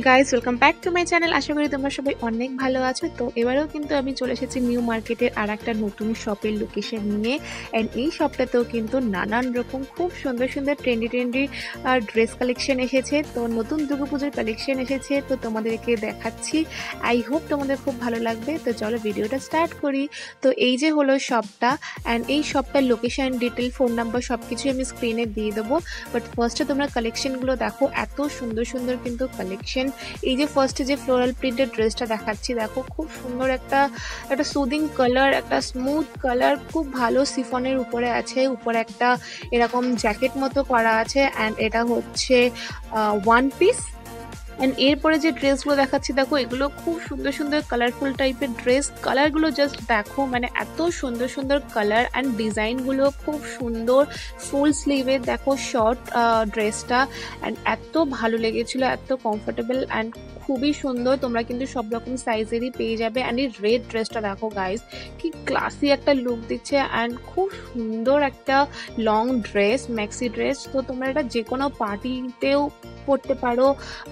Guys welcome back to my channel. আশা করি তোমরা সবাই অনেক ভালো আছো। তো এবারেও কিন্তু আমি চলে এসেছি নিউ মার্কেটের আর একটা নতুন শপের লোকেশন নিয়ে। অ্যান্ড এই শপটাতেও কিন্তু নানান রকম খুব সুন্দর সুন্দর ট্রেন্ডি ড্রেস কালেকশন এসেছে। তো নতুন দুর্গাপুজোর কালেকশন এসেছে, তো তোমাদেরকে দেখাচ্ছি। আই হোপ তোমাদের খুব ভালো লাগবে। তো চলো ভিডিওটা স্টার্ট করি। তো এই যে হলো শপটা, অ্যান্ড এই শপটার লোকেশন, ডিটেল, ফোন নাম্বার সব কিছুই আমি স্ক্রিনে দিয়ে দেবো। বাট ফার্স্টে তোমরা কালেকশনগুলো দেখো, এত সুন্দর সুন্দর কিন্তু কালেকশন। এই যে ফার্স্টে যে ফ্লোরাল প্রিন্টেড ড্রেসটা দেখাচ্ছি, দেখো খুব সুন্দর একটা সুদিং কালার, একটা স্মুথ কালার, খুব ভালো সিফনের উপরে আছে। উপরে একটা এরকম জ্যাকেট মতো করা আছে, অ্যান্ড এটা হচ্ছে ওয়ান পিস। অ্যান্ড এরপরে যে ড্রেসগুলো দেখাচ্ছি, দেখো এগুলো খুব সুন্দর সুন্দর কালারফুল টাইপের ড্রেস। কালারগুলো জাস্ট দেখো, মানে এত সুন্দর সুন্দর কালার, অ্যান্ড ডিজাইনগুলো খুব সুন্দর। ফুল স্লিভের দেখো শর্ট ড্রেসটা, অ্যান্ড এত ভালো লেগেছিল, এত কমফোর্টেবল অ্যান্ড খুবই সুন্দর। তোমরা কিন্তু সব রকম সাইজেরই পেয়ে যাবে। অ্যান্ড এই রেড ড্রেসটা দেখো গাইস, কি ক্লাসি একটা লুক দিচ্ছে, অ্যান্ড খুব সুন্দর একটা লং ড্রেস, ম্যাক্সি ড্রেস। তো তোমরা এটা যে কোনো পার্টিতেও পরতে পারো,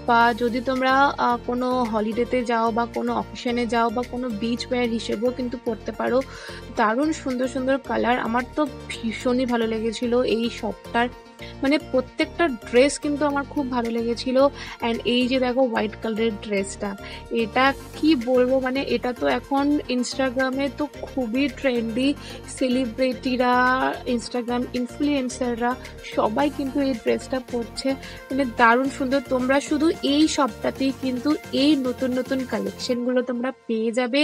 বা যদি তোমরা কোনো হলিডেতে যাও বা কোনো অকেশনে যাও বা কোনো বিচ ওয়্যার হিসেবেও কিন্তু পরতে পারো। দারুণ সুন্দর সুন্দর কালার। আমার তো ভীষণই ভালো লেগেছিল এই শপটার, মানে প্রত্যেকটা ড্রেস কিন্তু আমার খুব ভালো লেগেছিল। অ্যান্ড এই যে দেখো হোয়াইট কালারের ড্রেসটা, এটা কি বলবো, মানে এটা তো এখন ইনস্টাগ্রামে তো খুবই ট্রেন্ডি। সেলিব্রিটিরা, ইনস্টাগ্রাম ইনফ্লুয়েন্সাররা সবাই কিন্তু এই ড্রেসটা পরছে, মানে দারুণ সুন্দর। তোমরা শুধু এই শপটাতেই কিন্তু এই নতুন নতুন কালেকশনগুলো তোমরা পেয়ে যাবে।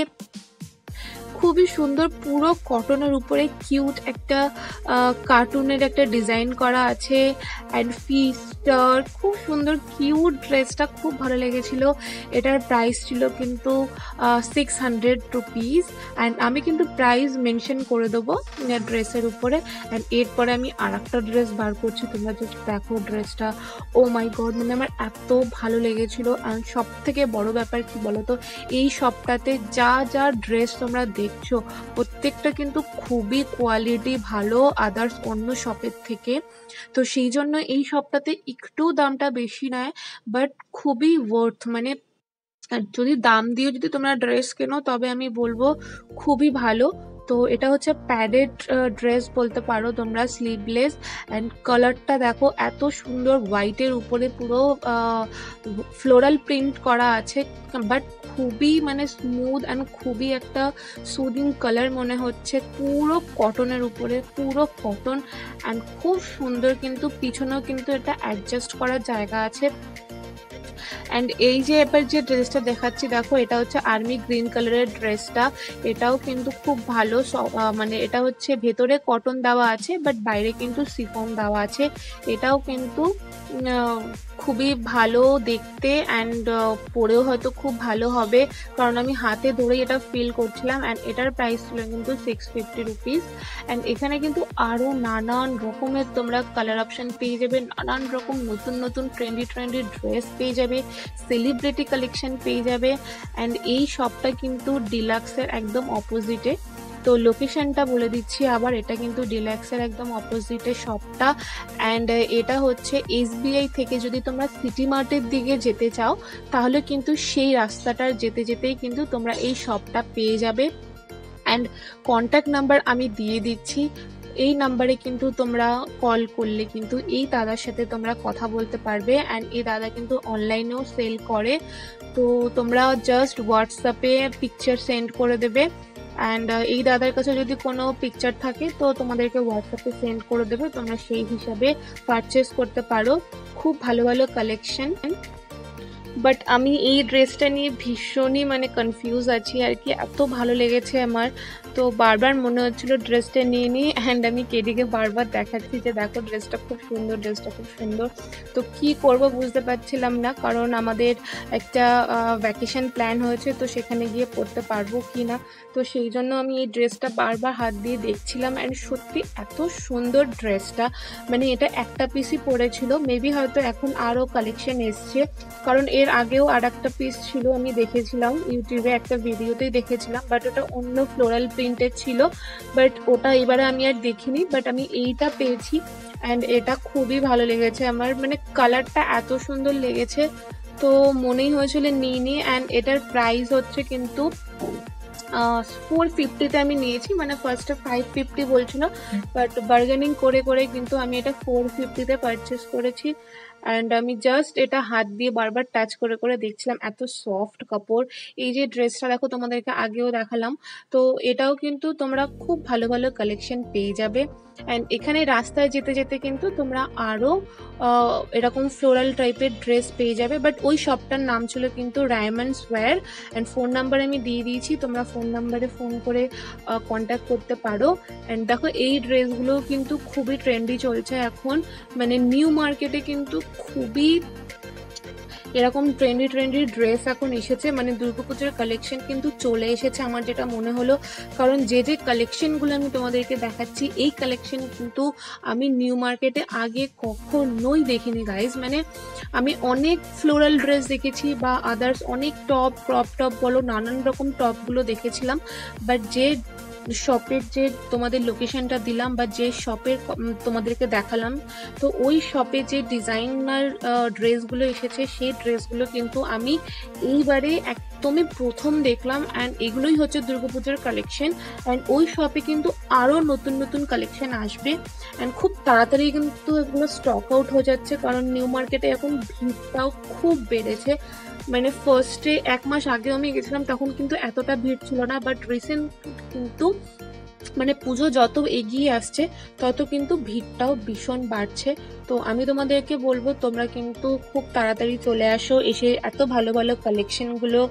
খুবই সুন্দর, পুরো কটনের উপরে কিউট একটা কার্টুনের একটা ডিজাইন করা আছে, অ্যান্ড ফিস্টার, খুব সুন্দর কিউট ড্রেসটা, খুব ভালো লেগেছিল। এটার প্রাইস ছিল কিন্তু 600 রুপিস, অ্যান্ড আমি কিন্তু প্রাইস মেনশন করে দেবো ড্রেসের উপরে। অ্যান্ড এরপরে আমি আর একটা ড্রেস বার করছি, তোমরা জাস্ট দেখো ড্রেসটা। ও মাই গড, মানে আমার এত ভালো লেগেছিল। অ্যান্ড সব থেকে বড় ব্যাপার কি বলতো, এই শপটাতে যা যা ড্রেস তোমরা দেখছো প্রত্যেকটা কিন্তু খুবই কোয়ালিটি ভালো আদার্স অন্য শপের থেকে। তো সেই জন্য এই শপটাতে একটু দামটা বেশি নেয়, বাট খুবই ওয়ার্থ। মানে যদি দাম দিয়ে যদি তোমরা ড্রেস কেনো, তবে আমি বলবো খুবই ভালো। তো এটা হচ্ছে প্যাডেড ড্রেস বলতে পারো তোমরা, স্লিভলেস। অ্যান্ড কালারটা দেখো এত সুন্দর, হোয়াইটের উপরে পুরো ফ্লোরাল প্রিন্ট করা আছে, বাট খুবই মানে স্মুথ অ্যান্ড খুবই একটা সুদিং কালার মনে হচ্ছে। পুরো কটনের উপরে, পুরো কটন, অ্যান্ড খুব সুন্দর। কিন্তু পিছনেও কিন্তু এটা অ্যাডজাস্ট করার জায়গা আছে। অ্যান্ড এই যে এবার যে ড্রেসটা দেখাচ্ছি, দেখো এটা হচ্ছে আর্মি গ্রিন কালারের ড্রেসটা। এটাও কিন্তু খুব ভালো, মানে এটা হচ্ছে ভেতরে কটন দেওয়া আছে, বাট বাইরে কিন্তু সিফন দেওয়া আছে। এটাও কিন্তু খুবই ভালো দেখতে, অ্যান্ড পরেও হয়তো খুব ভালো হবে, কারণ আমি হাতে ধরেই এটা ফিল করছিলাম। অ্যান্ড এটার প্রাইস ছিল কিন্তু 650 রুপিস। অ্যান্ড এখানে কিন্তু আরও নানান রকমের তোমরা কালার অপশন পেয়ে যাবে, নানান রকম নতুন নতুন ট্রেন্ডি ড্রেস পেয়ে যাবে, সেলিব্রিটি কালেকশন পেয়ে যাবে। অ্যান্ড এই শপটা কিন্তু ডিলাক্সের একদম অপোজিটে। তো লোকেশনটা বলে দিচ্ছি আবার, এটা কিন্তু ডিলাক্সের একদম অপোজিটে শপটা। অ্যান্ড এটা হচ্ছে SBI থেকে যদি তোমরা সিটি মার্টের দিকে যেতে চাও, তাহলে কিন্তু সেই রাস্তাটার যেতে যেতেই কিন্তু তোমরা এই শপটা পেয়ে যাবে। অ্যান্ড কন্ট্যাক্ট নাম্বার আমি দিয়ে দিচ্ছি, এই নাম্বারে কিন্তু তোমরা কল করলে কিন্তু এই দাদার সাথে তোমরা কথা বলতে পারবে। অ্যান্ড এই দাদা কিন্তু অনলাইনেও সেল করে। তো তোমরা জাস্ট হোয়াটসঅ্যাপে পিকচার সেন্ড করে দেবে, অ্যান্ড এই দাদার কাছে যদি কোনো পিকচার থাকে তো তোমাদেরকে হোয়াটসঅ্যাপে সেন্ড করে দেবে, তোমরা সেই হিসাবে পারচেস করতে পারো। খুব ভালো ভালো কালেকশন। বাট আমি এই ড্রেসটা নিয়ে ভীষণই মানে কনফিউজ আছি আর কি, এত ভালো লেগেছে আমার। তো বারবার মনে হচ্ছিল ড্রেসটা নিয়ে নিই, অ্যান্ড আমি কেডিকে বারবার দেখাচ্ছি যে দেখো ড্রেসটা খুব সুন্দর, ড্রেসটা খুব সুন্দর। তো কি করব বুঝতে পারছিলাম না, কারণ আমাদের একটা ভ্যাকেশন প্ল্যান হয়েছে, তো সেখানে গিয়ে পরতে পারবো কি না। তো সেই জন্য আমি এই ড্রেসটা বারবার হাত দিয়ে দেখছিলাম। অ্যান্ড সত্যি এত সুন্দর ড্রেসটা, মানে এটা একটা পিসই পরেছিল, মেবি হয়তো এখন আরও কালেকশন এসছে, কারণ এর আগেও আর একটা পিস ছিল, আমি দেখেছিলাম ইউটিউবে একটা ভিডিওতেই দেখেছিলাম, বাট ওটা অন্য ফ্লোরাল প্রিন্টের ছিল, বাট ওটা এবারে আমি আর দেখিনি। বাট আমি এইটা পেয়েছি, অ্যান্ড এটা খুবই ভালো লেগেছে আমার, মানে কালারটা এত সুন্দর লেগেছে। তো মনেই হয়েছিল নিয়ে নিই। অ্যান্ড এটার প্রাইস হচ্ছে কিন্তু 450-তে আমি নিয়েছি, মানে ফার্স্টে 550 বলছিল, বাট বার্গেনিং করে করে কিন্তু আমি এটা 450-তে পারচেস করেছি। অ্যান্ড আমি জাস্ট এটা হাত দিয়ে বারবার টাচ করে করে দেখছিলাম, এত সফট কাপড়। এই যে ড্রেসটা দেখো, তোমাদেরকে আগেও দেখালাম, তো এটাও কিন্তু তোমরা খুব ভালো ভালো কালেকশন পেয়ে যাবে। অ্যান্ড এখানে রাস্তায় যেতে যেতে কিন্তু তোমরা আরও এরকম ফ্লোরাল টাইপের ড্রেস পেয়ে যাবে। বাট ওই শপটার নাম ছিল কিন্তু রায়মন্ডস ওয়্যার। অ্যান্ড ফোন নাম্বার আমি দিয়ে দিয়েছি, তোমরা ফোন নাম্বারে ফোন করে কন্ট্যাক্ট করতে পারো। অ্যান্ড দেখো এই ড্রেসগুলো কিন্তু খুবই ট্রেন্ডি চলছে এখন, মানে নিউ মার্কেটে কিন্তু খুবই এরকম ট্রেন্ডি ট্রেন্ডি ড্রেস এখন এসেছে, মানে দুর্গাপুজোর কালেকশন কিন্তু চলে এসেছে আমার যেটা মনে হলো। কারণ যে যে কালেকশনগুলো আমি তোমাদেরকে দেখাচ্ছি, এই কালেকশন কিন্তু আমি নিউ মার্কেটে আগে কখনোই দেখিনি গাইজ। মানে আমি অনেক ফ্লোরাল ড্রেস দেখেছি বা আদার্স অনেক টপ, ক্রপ টপ বলো, নানান রকম টপগুলো দেখেছিলাম, বাট যে শপের যে তোমাদের লোকেশনটা দিলাম বা যে শপের তোমাদেরকে দেখালাম, তো ওই শপে যে ডিজাইনার ড্রেসগুলো এসেছে, সেই ড্রেসগুলো কিন্তু আমি এইবারে একদমই প্রথম দেখলাম। অ্যান্ড এগুলোই হচ্ছে দুর্গাপুজোর কালেকশন। অ্যান্ড ওই শপে কিন্তু আরও নতুন নতুন কালেকশন আসবে। অ্যান্ড খুব তাড়াতাড়ি কিন্তু এগুলো স্টক আউট হয়ে যাচ্ছে, কারণ নিউ মার্কেটে এখন ভিড়টাও খুব বেড়েছে। মানে ফার্স্টে 1 মাস আগেও আমি গেছিলাম, তখন কিন্তু এতটা ভিড় ছিল না, বাট রিসেন্ট কিন্তু মানে পুজো যত এগিয়ে আসছে তত কিন্তু ভিড়টাও ভীষণ বাড়ছে। তো আমি তোমাদেরকে বলবো তোমরা কিন্তু খুব তাড়াতাড়ি চলে আসো, এসে এত ভালো ভালো কালেকশনগুলো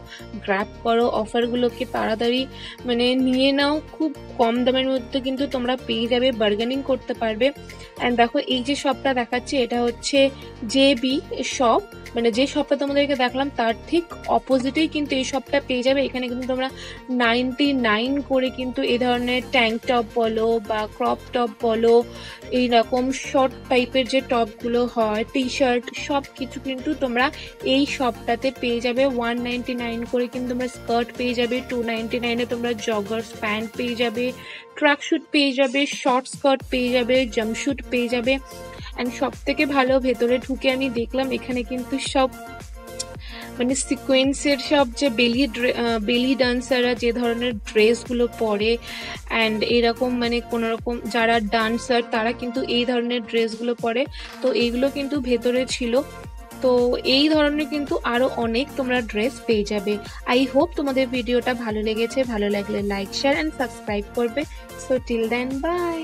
গ্র্যাব করো, অফারগুলোকে তাড়াতাড়ি মানে নিয়ে নাও। খুব কম দামের মধ্যে কিন্তু তোমরা পেয়ে যাবে, বার্গেনিং করতে পারবে। অ্যান্ড দেখো এই যে শপটা দেখাচ্ছি, এটা হচ্ছে JB শপ, মানে যে শপটা তোমাদেরকে দেখলাম তার ঠিক অপোজিটেই কিন্তু এই শপটা পেয়ে যাবে। এখানে কিন্তু তোমরা 99 করে কিন্তু এই ধরনের ট্যাঙ্ক টপ বলো বা ক্রপ টপ বলো, এইরকম শর্ট টাইপের যে টপগুলো হয়, টি শার্ট, সব কিছু কিন্তু তোমরা এই শপটাতে পেয়ে যাবে। 199 করে কিন্তু তোমরা স্কার্ট পেয়ে যাবে, 299-এ তোমরা জগার্স প্যান্ট পেয়ে যাবে, ট্র্যাকস্যুট পেয়ে যাবে, শর্ট স্কার্ট পেয়ে যাবে, জাম্পস্যুট পেয়ে যাবে। অ্যান্ড সব থেকে ভালো, ভেতরে ঢুকে আমি দেখলাম এখানে কিন্তু সব মানে সিকোয়েন্সের সব যে বেলি ডান্সাররা যে ধরনের ড্রেসগুলো পরে, অ্যান্ড এরকম মানে কোনো রকম যারা ডান্সার তারা কিন্তু এই ধরনের ড্রেসগুলো পরে, তো এইগুলো কিন্তু ভেতরে ছিল। তো এই ধরনের কিন্তু আরও অনেক তোমরা ড্রেস পেয়ে যাবে। আই হোপ তোমাদের ভিডিওটা ভালো লেগেছে, ভালো লাগলে লাইক, শেয়ার অ্যান্ড সাবস্ক্রাইব করবে। So till then, by.